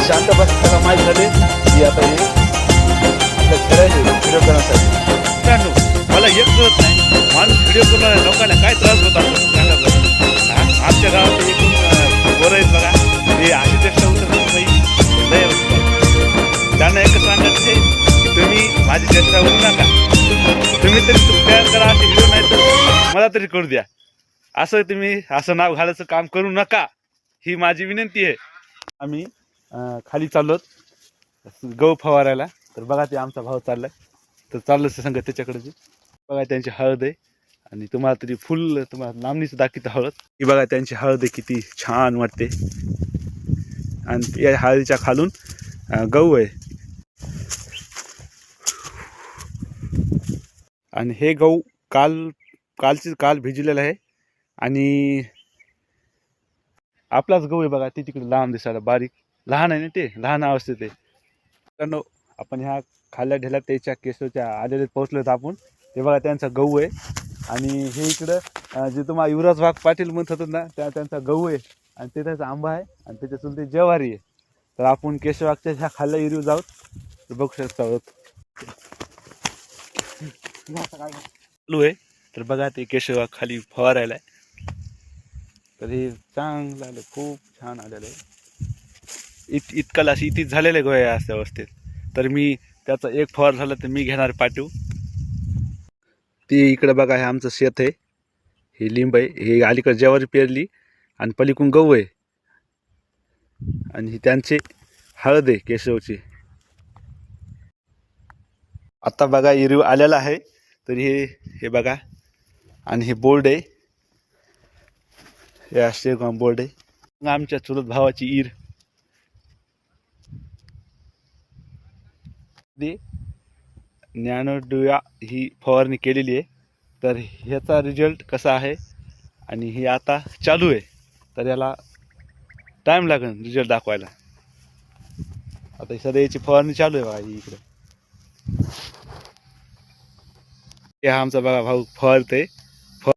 शांत बस, त्याला माहीत झाले की आता हे आपल्या खेळायचे व्हिडिओ करण्यासाठी. मित्रांनो, मला एक कळत नाही, माणूस व्हिडिओ करणाऱ्या लोकांना काय त्रास होत असतो सांगा बरं. आमच्या गावात एकूण पोरं आहेत बघा, ते अशी चेष्टा उतरत नाही, लय होतं. त्यांना एकच सांगायचं आहे की तुम्ही माझी चेष्टा होऊ नका, तुम्ही तरी तयार करा असे व्हिडिओ, नाही तर मला तरी करू द्या. असं तुम्ही असं नाव घालायचं काम करू नका, ही माझी विनंती आहे. आम्ही खाली चाललोत गहू फवारायला. तर बघा ते आमचा भाऊ चाललाय, तर चाललं संगत त्याच्याकडे बघा त्यांची हळद आहे. आणि तुम्हाला तरी फुल तुम्हाला लांबणीच दाखवत हळद. ही बघा त्यांची हळद आहे, किती छान वाटते. आणि या हळदीच्या खालून गहू आहे. आणि हे गहू काल भिजलेलं आहे. आणि आपलाच गहू आहे बघा, ते तिकडे लांब दिसायला बारीक लहान आहे ना, ते लहान अवस्थेत आहे. कारण आपण ह्या खाल्ल्या ढेल्यात त्याच्या केशवच्या आलेले पोहोचलोत आपण. ते बघा त्यांचा गहू आहे. आणि हे इकडं जे तुम्हाला युवराज वाघ पाटील म्हणत होतात ना, त्यांचा गहू आहे. आणि ते त्याचा आंबा आहे. आणि त्याच्या चुलते ज्वारी आहे. तर आपण केशवागच्या ह्या खाल्ल्या एरिया जाऊ, तर बघू शकता चालू आहे. तर बघा ते केशवाग खाली फवारायला आहे. तर हे चांगलं आलं, खूप छान आलेलं आहे. इतकाला अशी इथेच झालेलं आहे गोया अशा अवस्थेत. तर मी त्याचा एक फवार झाला तर मी घेणार पाठवू. ते इकडे बघा, हे आमचं शेत आहे, हे लिंब आहे, हे अलीकडे ज्वारी पेरली आणि पलीकडून गहू आहे. आणि ही त्यांचे हळद आहे केशवची. आता बघा इरू आलेला आहे. तर हे बघा, आणि हे बोर्ड आहे, हे असे बोर्ड आहे. आमच्या चुलत भावाची ईर ज्ञानोडया ही फवारणी केलेली आहे. तर ह्याचा रिझल्ट कसा आहे आणि हे आता चालू आहे, तर याला टाईम लागेल रिझल्ट दाखवायला. आता सध्या याची फवारणी चालू आहे बघा ही इकडे. हे हा आमचा बघा भाऊ फवारते.